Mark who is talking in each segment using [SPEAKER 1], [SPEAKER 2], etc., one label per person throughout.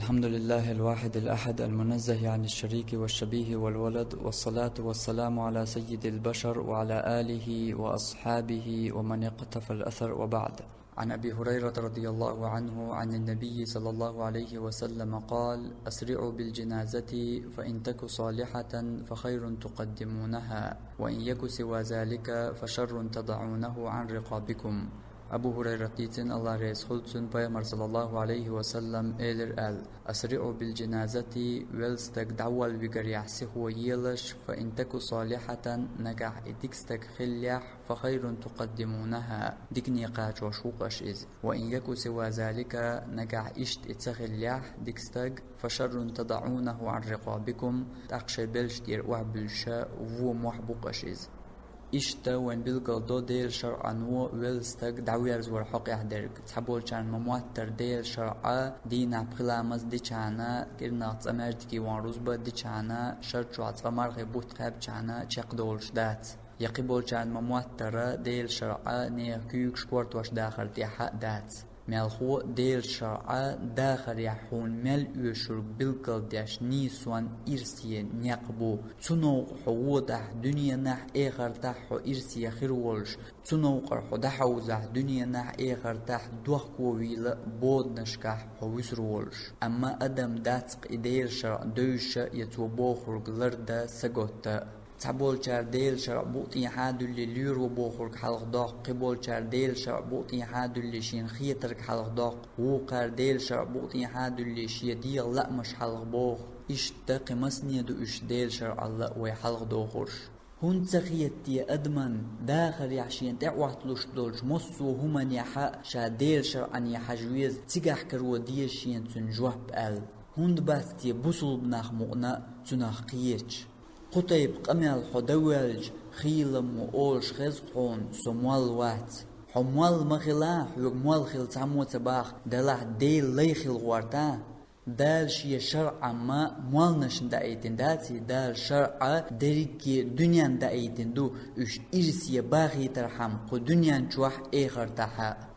[SPEAKER 1] الحمد لله الواحد الأحد المنزه عن الشريك والشبيه والولد، والصلاة والسلام على سيد البشر وعلى آله وأصحابه ومن اقتفى الأثر، وبعد. عن أبي هريرة رضي الله عنه عن النبي صلى الله عليه وسلم قال: أسرعوا بالجنازة فإن تك صالحة فخير تقدمونها، وإن يك سوى ذلك فشر تضعونه عن رقابكم. Abu Hurayra diyeceksin, Allah reis olsun, Peygamber sallallahu aleyhi ve sellem elir el asri'u bil cenazeti vel stagdawal bigariyahsi huwa yelash fa intaku salihatan nagah idikstak khilyah fa khayrun tuqaddimunaha dikni qacho shuqash iz wa in yaku siwa zalika nagah isht itsakhlyah dikstag fa sharrun tad'unahu an riqabikum taqshay belshtir wa bilsha wa muhbuqash iz إشتا وين بالقضاء ديل شرعا ويلستق دعويرز ورحق يحدرك تحبول كان مموتر ديل شرعا دينا بخلامز دي كانا كرنا تسمجدكي وان رزبا دي كانا شرط شوات غمار بوت خاب كانا تشاق دولش دات يقبول كان مموتر ديل شرعا نيه كيوك شكورت واش داخل تيحق دات مالخو ديل شرعا داخل يحون مال يشر بالقل داش نيسوان إرسية نيقبو تنوق حوضح دنيا نح إيغر تحو إرسية خيرولش تنوق حدحوزح دنيا نح إيغر تح دوخكو ويلا بود نشكح حويسرولش أما أدم داتق إديل شرع دوش يتوبوخر غلرد سقوتا تحبول شار ديل شرع بوطي حادو اللي لير وبوخرك حلق داق قبول شار ديل شرع بوطي حادو اللي شين خيترك حلق داق وقار ديل شرع بوطي حادو اللي شي ديغ لا مش حلق بوخ إش تاقي مسني دو إش ديل شرع الله ويحلق دوخرش هون تخيتي أدمن داخل يحشين تعوحتلوش دولش مصو همن يحق شا ديل شرع أن يحجويز تيجح كرو ديشين تنجوح بقل هون دباستي بوصل بناخ مغنى تناخ قيتش قطيب قمل حدوالج خيلم وأولش خزقون سموال وات حموال مخلا حيوموال خيل تعمو تباخ دلح ديل ليخيل غوارتا دال شي شرع ما موالنش دايتن داتي دال شرع دريكي دنيا دايتن دو اش إرسي باغي ترحم قو دنيا نشوح ايخر تحا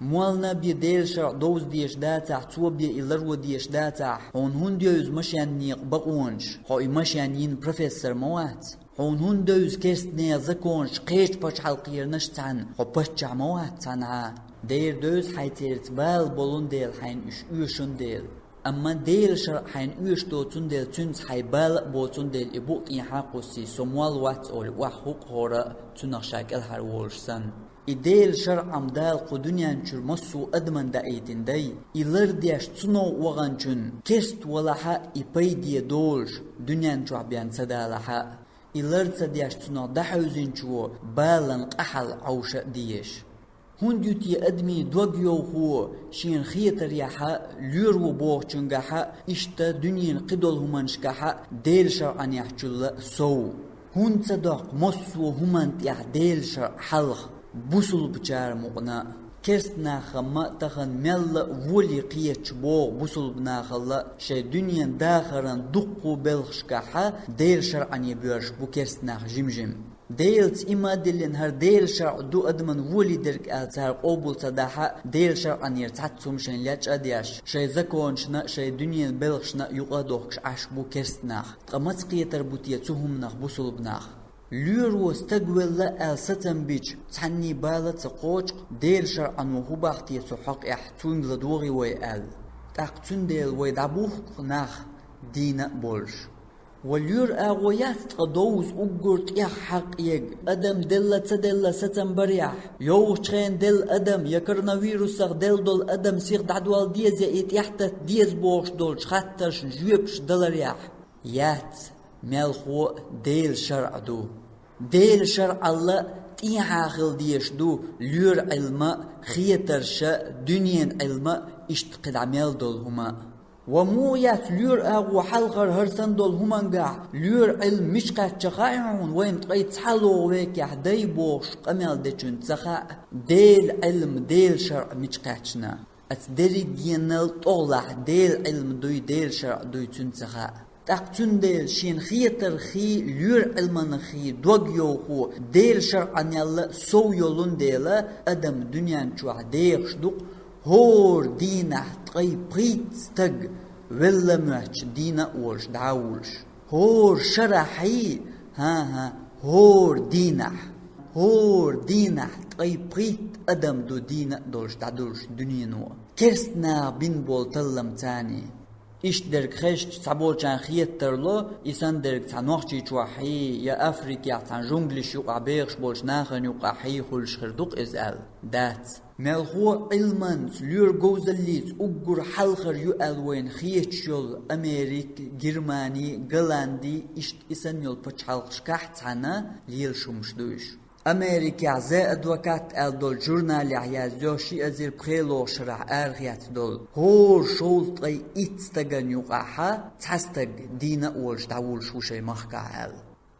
[SPEAKER 1] موالنا بي ديل شرع دوز ديش داتح تو بي إلرو ديش داتح هون ديوز مشيان نيق بقونش هاي مشيان ين بروفيسور موات هون دوز كيست نيزكونش قيش باش حلقير نشتعن هو باش موات تنها دير دوز حيتيرت بال بولون ديل حين اش اوشن ديل أما ديل شرع حين اوش دوتون ديل تنز حي بال بوتون ديل إبوط يحاقوسي سموال وات أولي وحوق هورا تنخشاك الهر وولشسن إديل شرع أمدال قدنيا نشر مصو أدمن دايتن داي إلر دياش تنو وغنشن كست ولحا إبايدي دولش دنيا نشوع بيان سدالحا إلر تدياش تنو دحوزين شو بالن قحل عوشا ديش هون ديوتي أدمي دوغيو هو شين خيطر يحا لير وبوغ چنگحا إشتا دنيا قدول همانشكحا ديل شرع أن يحجل سو هون تصدق مصو همان تيح ديل شرع حلق بوصل بچار مغنا كرست ناخما تخن مل ولي قيتش بوغ بوصل بناخلا شي دنيا داخران دقو بلخشكاحا ديل شرعن يبيرش بو كرست ناخ جمجم ديلت إما دلين هر ديل شرع دو أدمن ولي درك آتار قوبل تداحا ديل شرعن يرتعتهم شين لاج أدياش شي زكونشنا شي دنيا بلخشنا يقادوخش عش بو كرست ناخ قمت قيتر بوتيا تهم ناخ بوصل بناخ ليرو استقبل لا ستن بيج تحني بالة تقوش ديل شرعا وهو باختي سحق يحتون لدوغي ويقال تاقتون ديل ويدعبوه ناخ دينا بولش واليور اغويات تقدوز اقرت يحق يج ادم دل تدل ستن بريح يو تخين دل ادم يكرنا فيروسك دل دول ادم سيغ دعدوال ديز يأيت يحتت ديز بوش دولش خاتش جويبش دلريح يات ملخو ديل شرع دو ديل شرع الله تيحاخل ديش دو لير علم خيترش دنيا علم اشتقد عمل دول هما ومو يات لير اغو حلقر هرسن دول هما نقع لير علم مش قد تخاعون وين تقيت حلو ويك يحدي بوش قمال ديشن تخاع ديل علم ديل شرع مش قدشنا اتدري دينال طولح ديل علم دوي ديل شرع دوي تنتخاع تاقتون ديل شين خيتر خي لير علمان خي دوغيو خو ديل شرعن يلا سو يولون ديلا ادم دنيا نشوع ديخش دوق هور دينه تقي بريت ستق ولا مهش دينا أولش دعولش هور شرحي ها هور دينح طيب قيت أدم دو دينا دولش دعدولش دنيا نوا كرسنا بين بول تلم تاني إيش درك خشت تعبول كان خيت ترلو إنسان درك تنوحشي توحي يا أفريقيا تان جونجلش يقع بيغش بولش ناخن يقع حي خلش خردوق إزال دات ملخو علمان لور جوزليت أجر حلخر يقال وين خيت شول أمريك جرماني غلاندي إيش إنسان يل بتشالخش كحتانا ليل شمش دوش أمريكا زائد وقت دول جورنال يعيازيوشي أزير بخيلو شرح أرغيات دول هور شولت أي إتستغن يقعها تستغ دينا أولش دعول شوشي مخكا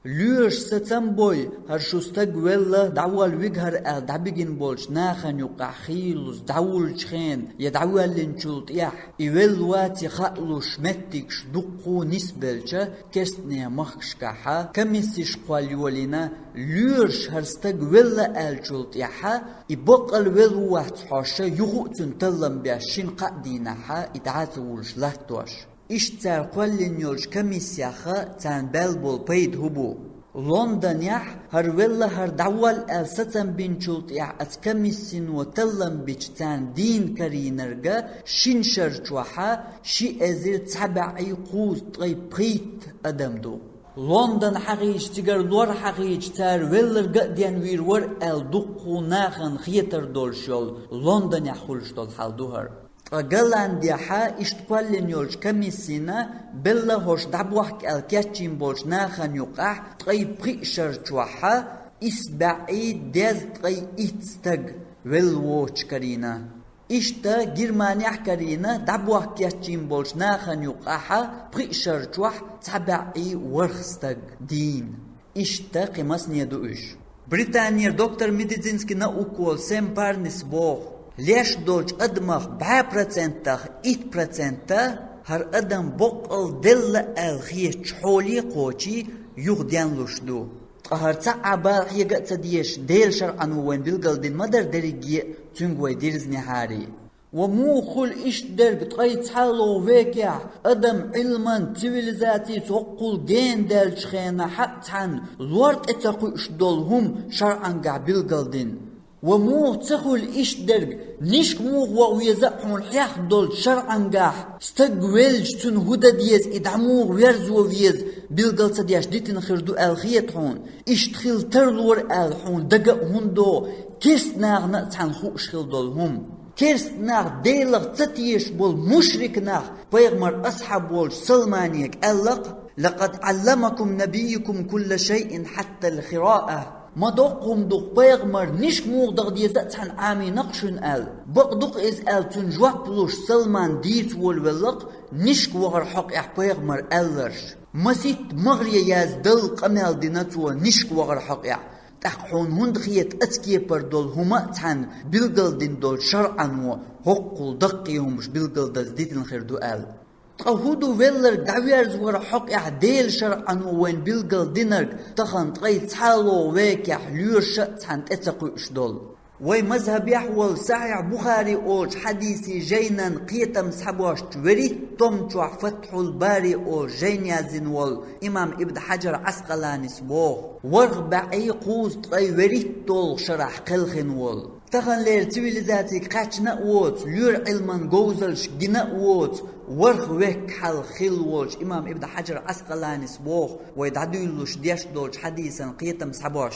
[SPEAKER 1] لورش ستنبوي هرشوستغ ولا دعوال ويغهر دعبيجن بولش ناخن يقع خيلوس دعول شخين يدعوال لنشولت يح إيوال واتي خالوش متكش دقو نسبلش كستنيا مخشكاحا كميسيش قوال يولينا لورش هرستغ ولا الشولت يحا إبقال ولوات حاشا يغوتن تلم بياشين قاديناحا إدعاتولش لهتوش إشتار قولين يولش كميسياخا تان بلبول بيد هبو لندن يح هر ولا هر دعوال ستن بنشولت يح أتكميسين وتلم بيش تان دين كرينرغا شنشر جوحا شي أزير تبعي قوز طي بيت أدمدو لندن حقيج تجار لور حقيج تار ولر قديان وير ور دقو ناخن خيتر دول شول لندن يحولش دول حال دوهر غلانديا حا اشتقالين يولش كميسينا بلا هوش دعبوحك الكاتشين بولش ناخن يقع تغي بريشر جوحا اسبعي داز تغي اتستغ والووش كارينا اشتا جرمانيا كارينا دعبوحك كاتشين بولش ناخن يقعها بريشر جوح تبعي ورخستغ دين اشتا قمصنيا دوش بريطانيا دكتور ميديزينسكي ناوكول سيم بارنس بوخ ليش دولش أدمخ 1% 8% هر أدم بقل دل الخيش حولي قوشي يغديان لشدو هر تعبال حيقا تديش ديل شرعن وين بلقل دين مدر دريجي تنقوي ديرز نهاري ومو خل إيش درب تغيت حالو ويكيع أدم علما تيفيليزاتي توقل جين دال شخينا حتى لورد اتاقو إش دولهم شرعن قع بلقل دين ومو تخل إيش درج نيش مو ويزحون حياح دول شرعا قاح استقبلج تن هدا ديز إدعمو ويرزو ويز بيلقل صدياش ديتن خردو الخيط حون إيش تخيل ترلور الحون دقا هندو كيس ناغ نقتحن خوش خيل دولهم كيس ناغ ديلغ تتيش بول مشرك ناغ بيغمر أصحاب بول سلمانيك ألق لقد علمكم نبيكم كل شيء حتى الخراءة ما دوقهم دوق بيغمر نيش موغدغ ديزات عن عامي نقشن بقدق إز تنجوح بلوش سلمان ديت والولق نيش وغر حق بيغمر ألرش مسيت مغريا ياز دل قمال ديناتو نيش وغر حق تحقون هندخيت أتكي بردول هما تحن بلقل دين دول شرعا وحقل دقيهم مش بلقل داز ديتن خيردو تقهودو ويلر دعويرز ورا حق ديل شرعا وين بلقل دينر تخن تغيت حالو ويك لور شأتحن اتقو اشدول وي مذهب يحول صحيح بخاري اوج حديثي جينا قيتم سحبوش وريت توم تشوح فتح الباري او جين يازن وال امام ابن حجر عسقلاني سبوخ ورغبعي قوز تغي وريت طول شرح قلخن وال تخن لير تيفيليزاتي قاتشنا ووت لور علمان جوزلش جنا ووت ورخ ويك حال خلوش امام ابن حجر عسقلاني سبوخ ويدعدولش ديش دولش حديثا قيتم سحبوش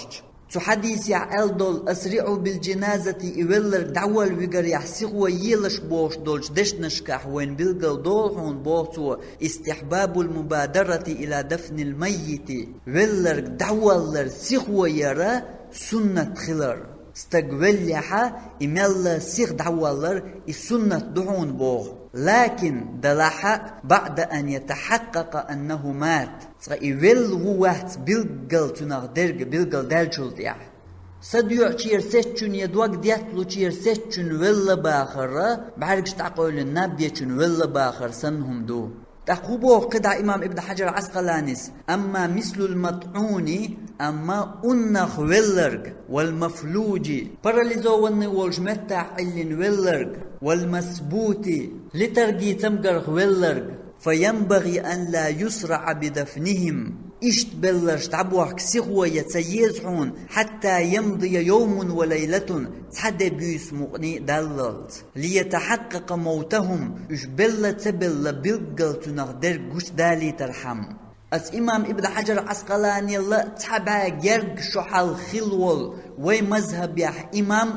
[SPEAKER 1] تو حديث يعقل دول أسرعوا بالجنازة إولر دعوال ويقر يحسقوا يلش بوش دولش دشنشكح وين بلقل دولحون بوتو استحباب المبادرة إلى دفن الميت ولر دعوالر سيخوا يرى سنة خلر استقبل يحا إمال سيخ دعوالر السنة دعون بوغ لكن دلحا بعد أن يتحقق أنه مات إيوال هوات بلقل تناغ درق بلقل دالجولد يح صديوع چير سيتشون يدوق دياتلو چير سيتشون ولا باخر بعرقش تعقول النبي چون ولا باخر سنهم دو تقوبوه قدع إمام ابن حجر عسقلانيس أما مثل المطعون أما أنخ ولرق والمفلوج براليزو وني والجمتع اللين ولرق والمسبوتي لترقي تمقرخ ولرق
[SPEAKER 2] فينبغي أن لا يسرع بدفنهم إشت بلش تعبوك سيغوة يتسيزحون حتى يمضي يوم وليلة تحدى بيس مقني دللت ليتحقق موتهم إش بلا تبلا بلقل تنغدر قش دالي ترحم أس إمام ابن حجر عسقلاني الله تحبها جرق شحال خلول ومذهب يح إمام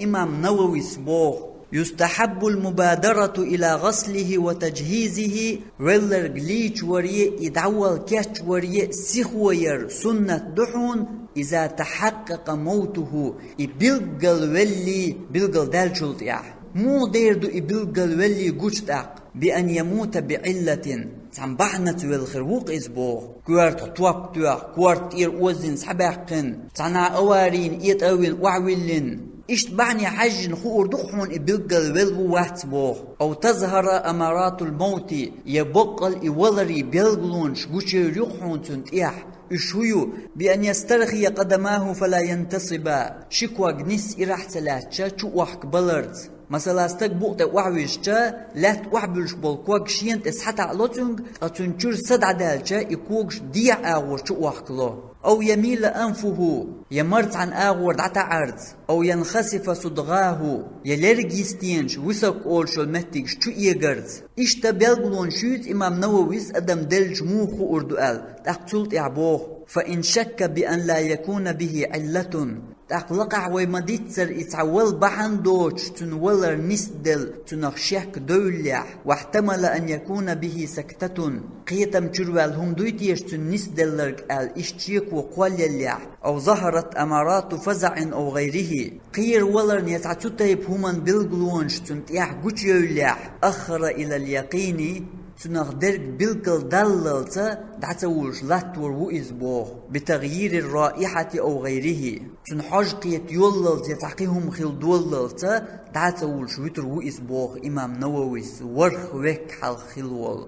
[SPEAKER 2] إمام نووي سبوخ يستحب المبادرة إلى غسله وتجهيزه ولر قليش وريه يدعوال كيش وريه سيخوير سنة دحون إذا تحقق موته بلقل دالشلت مو ديردو بلقل ولي قشتاق بأن يموت بعلة تنبحنة والخروق إزبوغ كوارت طواب توق كوارت إير وزن سحباقن تنا أوارين إيت أوين وعويلين اشتبعني حج خور دخون بلقل والو واتبوغ أو تظهر أمارات الموت يبقل إولري بلقلونش قشير يخون تنتيح إشهيو بأن يسترخي قدماه فلا ينتصبا شكوا جنس إراح تلاتشا شوحك بلرت مثلا استقبوقت وعويشتا لات وعبلش بالكوك شينت اسحتا علوتنج اتنشور صدع دالشا يكوكش ديع آغور شوحكلو أو يميل أنفه يمرت عن آغور دعتا عرض أو ينخسف صدغاه يلرجيستينش وسق أولشو المتيك شو يقرد إشتا بيلغلون شوت إمام نوويس أدم دلج موخو أردوال تقتلت إعبوه فإن شك بأن لا يكون به علة تقلقع ومديتر يتعول بحن دوش تنولر نسدل تنخشيك دولح واحتمل أن يكون به سكتة قيتم جروال هم دويتيش تنسدل قال اشتيك وقوال يلح أو ظهرت أمارات فزع أو غيره قير ولر يتعتطيب همن بالقلونش تنتيح قوش يولح أخر إلى اليقين تنغدرك بلقل دللتا دعتولش لاتور وإزبوغ بتغيير الرائحة أو غيره تنحجقية يوللت يتعقيهم خل دوللتا دعتولش ويتر وإزبوغ إمام نوويس ورخ ويك حال خلول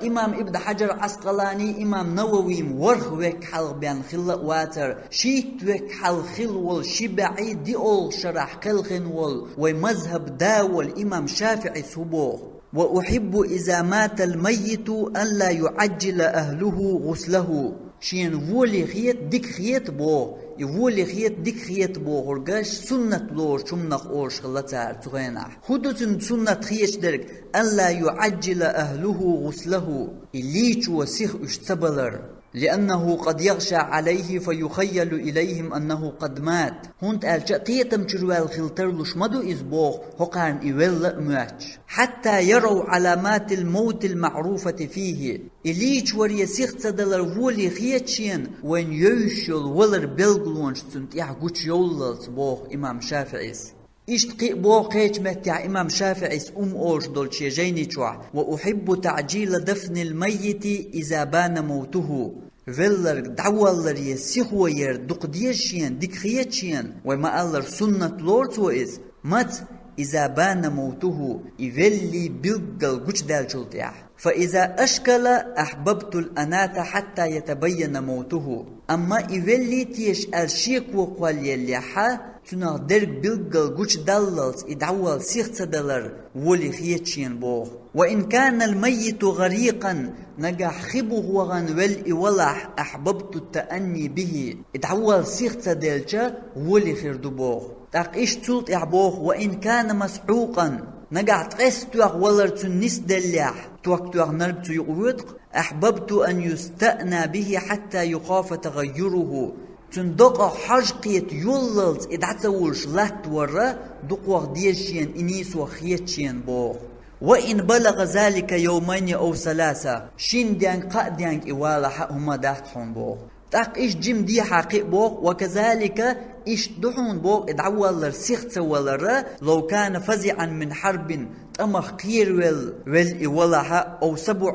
[SPEAKER 2] إمام ابن حجر عسقلاني إمام نووي ورخ ويك حال بيان خل واتر شيت ويك حال خلول شبعي ديول شرح خلخنول ومذهب داول إمام شافعي سبوغ وأحب إذا مات الميت أن لا يعجل أهله غسله شين فولي خيط ديك خيط بو يفولي خيط ديك خيط بو غرقاش سنة لور شمنخ أورش خلطار تغينا خدوتن سنة خيش درك أن لا يعجل أهله غسله إليش وسيخ اشتبلر لأنه قد يغشى عليه فيخيل إليهم أنه قد مات هونت قيتم جروال خلترلوش مدو إزبوغ هقان إيوال ماتش حتى يروا علامات الموت المعروفة فيه إليش وريا سيخت دلر فولي خيتشين وين يوشل ولر بلغلونش تنتيح قوش يولل صبوغ إمام شافعيس اشتقي بوقيت متع إمام شافعيس أوش دولشي جيني تشوع وأحب تعجيل دفن الميت إذا بان موته فيلر دعوالر يسيخوير دقديشين ديكخيتشين وما ألر سنة لورد وإز مات إذا بان موته يفلي بلقل قش دالجلتيح فإذا أشكل أحببت الأنات حتى يتبين موته أما يفلي تيش الشيك وقوال يليحا تنغ درق بلقل قوش دللت إدعوال سيخت دلر ولي خيتشين بوغ وإن كان الميت غريقا نجح خبوغ وغن والإولح أحببت التأني به إدعوال سيخت دلجا ولي خيردو بوغ تاق إيش تلت إعبوغ وإن كان مسعوقا نجح تغستوغ ولر تنس دلح توقتوغ نرب تيقوتق أحببت أن يستأنى به حتى يخاف تغيره تندق حجقيت يوللت إدعتولش لات ورا دقوغ ديشين إنيس وخيتشين بوغ وإن بلغ ذلك يومين أو ثلاثة شين ديان قاديان إوالا هما داحتهم بوغ تاق إيش جيم دي حقيق بوغ وكذلك إيش دحون بوغ إدعوالر سيخت ولر لو كان فزعا من حرب تمخ قير والإولها أو 7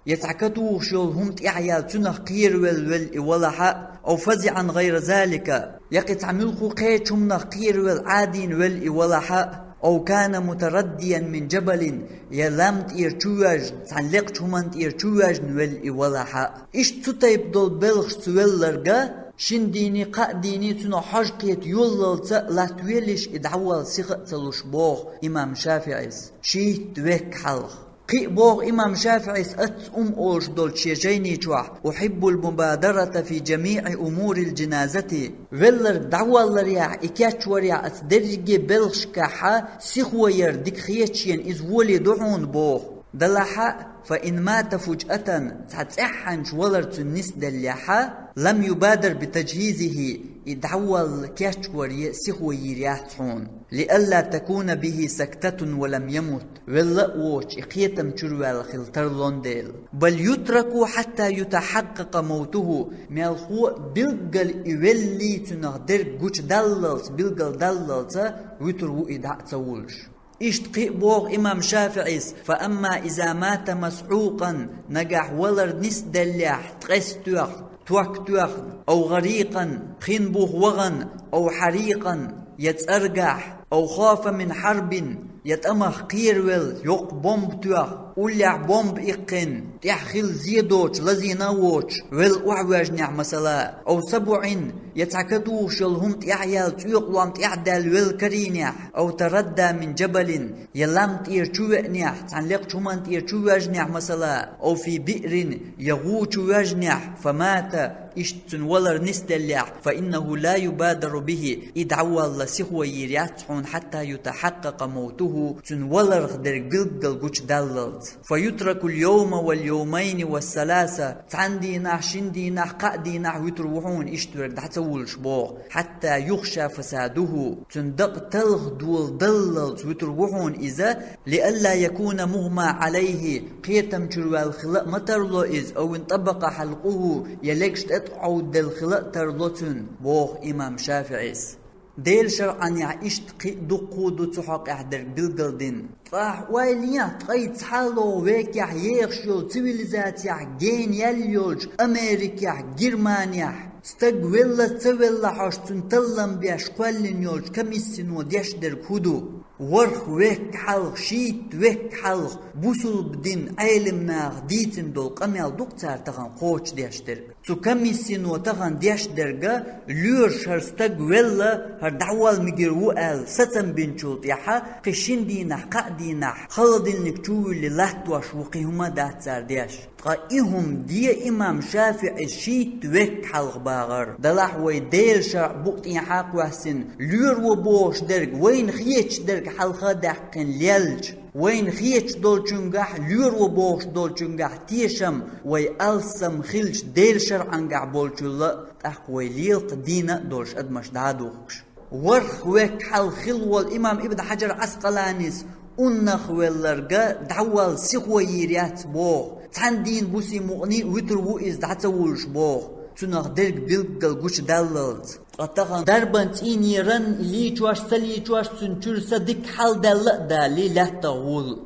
[SPEAKER 2] يتعكتو شلهم تعيال تنخ قير والإولها أو فزعا غير ذلك يقت عملخو قيتهم نخير والعادين والإولها أو كان مترديا من جبل يلامت إرتواج تعلقت همانت إرتواج والإولها إيش تطيب دول بلغ سوالرغا شنديني قاديني تنو حجقيت يولل لاتويلش إدعوال سيخت تلوش بوغ إمام شافعيس شيت ويك حلق قي بوغ إمام شافعي أت أوش دول شيجيني جوح أحب المبادرة في جميع أمور الجنازة ولر دعوة لريع إكاتش وريع أتدرجي بلشكاحا سيخوير ديك خيتشين إز ولي دعون بوغ دلحا فإن مات فجأة تحتحنش ولرت النس دلحا لم يبادر بتجهيزه يدعوى كاتشوري سيخوي رياتون لئلا تكون به سكتة ولم يمت ولا ووش إقيتم تروال خلتر لونديل بل يترك حتى يتحقق موته مالخو بلغل إولي تنغدر قوش دللت بلغل دللت ويترو إدعاء تولش اشتقي بوغ إمام شافعيس فأما إذا مات مسعوقا نجح ولر نسدلح تغستوخ توكتوخ أو غريقا خنبوخ وغن أو حريقا يتأرجح أو خاف من حرب يتأمخ قيرول يوق بومب توخ أولع بومب إقن تحخل زيدوش لزيناوش والأعواج مثلا أو سبعين يتعكدوش الهم تيعيال تيقلام تيعدال والكرينيح أو تردى من جبل يلام تيرشوعنيح تعنلق شمان تيرشوعنيح مثلا أو في بئر يغوش واجنيح فمات اشتن ولر نستلع فإنه لا يبادر به إدعوى الله سيخوى يرياتحون حتى يتحقق موته تن ولر خدر قلقل قوش دللت فيترك اليوم واليومين والثلاثة تعندينا شندينا قادينا ويتروحون اشترك دحتولش بوغ حتى يخشى فساده تندق تلغ دول دللت ويتروحون إذا لئلا يكون مغمى عليه قيتم جروال خلق مترلو إذ أو انطبق حلقه يلقش تقعود دل خلق ترلوتن بوغ إمام شافعيس ديل شرعا يعيشت دقودو تحق احدر بالقلدين طاح وايليا تغيت حالو ويك يخشو تيفيليزاتيا جين يليولج أمريكا جرمانيا استقولا تولى حاشتن تلم بيش قوالين يولج كميسينو ديشدر كودو ورخ ويك حلق شيت ويك حلق بوسل بدين علمنا ديتن دول قميال دكتور تغن قوش ديشدر تو كميسينو تغن ديشدرغا لور شرستق ولا هر دعوال مجر وقال ستن بنشوط يحا قشين دينا قادينا خلدين نكتو اللي لحتواش وقيهما داتسار ديش قائهم دي إمام شافعي شيت ويك حلق باغر دلح وي ديل شرع بوقتين حاق وحسن لور وبوش درق وين خيتش درق حلقة دحقن ليلج وين خيتش دول چنگح لور وبوش دول چنگح تيشم وي ألسم خلش ديل شرعنگح بولچولا تحقوي ليلق دينا دولش أدمش دادوخش ورخ ويك حل خلو الإمام ابن حجر عسقلانيس أنخ ولرقا دعوال سيخويريات بوغ تاندين بوسي مغني ويترو إز دعتولش بوغ تنخ درق بلقل قوش دللت أتغن دربان تيني رن لي چواش سلي چواش تنچور صدق حل دلق دا لي لحتغول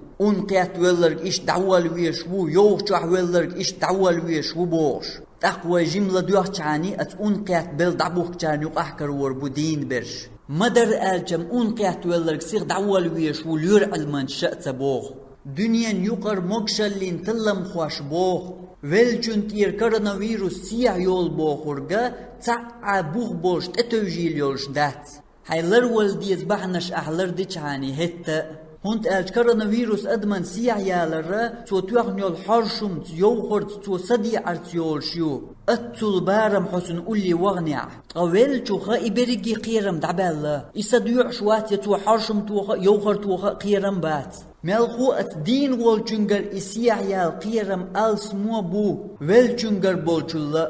[SPEAKER 2] قيات ولرق إش دعوال ويشو يوغ چوح ولرق إش دعوال ويشو بوغش تقوى جملة دوخ چاني أت قيات بل دعبوخ چاني وقحكر وربودين برش مدر آلجم قيات ولرق سيغ دعوال ويشو لير علمان شأت بوغ دنيا يقر مقشلين تلم خواش بوغ ولچون تير كورونا سيح يول بوخورغا تعا بوغ بوش تتوجيل يولش دات هايلر والديز بحنش أحلر ديچاني هتا هونت ألج كورونا أدمن سيح يالر تو توغن يول حرشم يوخرت تو صدي عرت يولشيو أتول بارم حسن أولي وغنيع طويل توخا إبريجي قيرم دعبالا إساديو عشوات يتو حرشم توخا يوخرت توخا قيرم بات ملخو الدين والجنجر إسياحيال قيرم ألسمو بو والجنجر بولچولا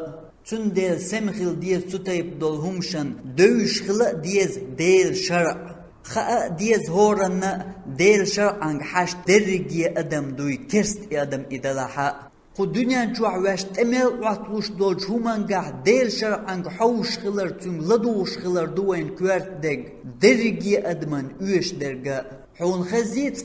[SPEAKER 2] تون ديل سمخل ديز تطيب دول همشن دوش خلا ديز ديل شرع خاء ديز هورن ديل شرع عنگ حاش درگي أدم دوي كرست أدم إدلاحا خو دنيا جوع واش تمل وعطلوش دول شومانگا ديل شرع عنگ حوش خلر تون لدوش خلر دوين كوارت دگ درگي أدمن اوش درگا حون خزيت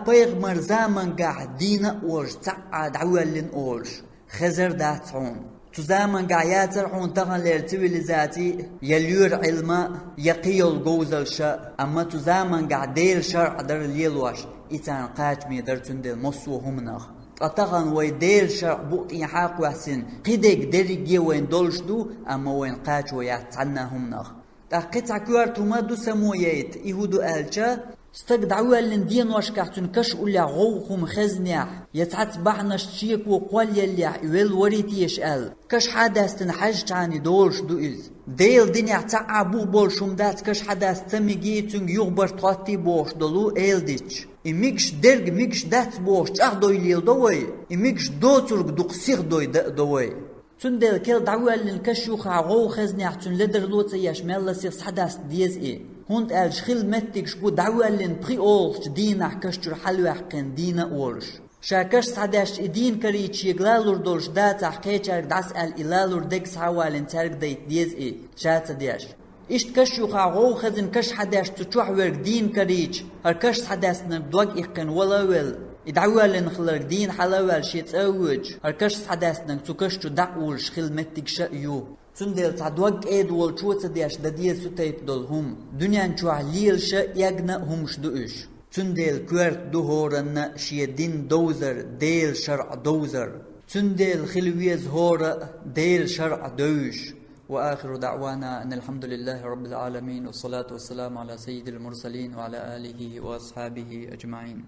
[SPEAKER 2] بيغمر زامن قاعد دينا أولش تعاد عوالين أولش خزر داتعون تزامن قاعياتر حون تغن ليرتويليزاتي يليور علما يقيل جوزل شا أما تزامن قاعد ديل شرع در ليلواش إتان قاتمي در تندل مصو همناخ أتغن ويديل شرع بوقتي حاق وحسن قدك درجي وين دولش دو أما وين قاتش ويعتعنا همناخ تقطع كوارتو ما دو سمويات إهودو ألجا ستك دعوة لندين واشكحتن كش أولي غوخم خزنيح يتعت بعنش تشيك وقوال يلي إويل وريتي يشقل كش حداستن حاج تاني دولش دوئز ديل دنيا تعبو بول شمدات كش حداست تميجيتن يغبر طاتي بوش دولو إيلديش إميكش درج ميكش دات بوش تأخدوي ليل دوي إميكش دوترق دقسيغ دوي دوي تندل كل دعوة لنكشوخ عغو خزنيحتن لدر لوتا يشمال لسيخ حداست ديز هونت قال شخيل متك شبو دعوة لن بري أولش دينا كشتر حلوة حقين دينا أولش شاكش سعداش إدين كريتش يقلالور دولش داتا حكيتشارك دعس قال إلالور ديكس حوالين تارك ديت ديز شاتا دياش إشت كشوخ عغو خزن كش حداش تتوح ورق دين كريتش هر كش حداش نردوك إقن ولا ويل يدعوة لنخلق دين حلاوال شيت أوج هر كش حداش نكتوكش تدعول شخيل متك شأيو تندل تعدوق ايد والشوت دياش دديز ستيب دول هم دنيا نشوع ليل شا يغنى همش دوش تندل كورت دهورن شيدين دوزر ديل شرع دوزر تندل خلويز هورا ديل شرع دوش وآخر دعوانا أن الحمد لله رب العالمين والصلاة والسلام على سيد المرسلين وعلى آله وأصحابه أجمعين.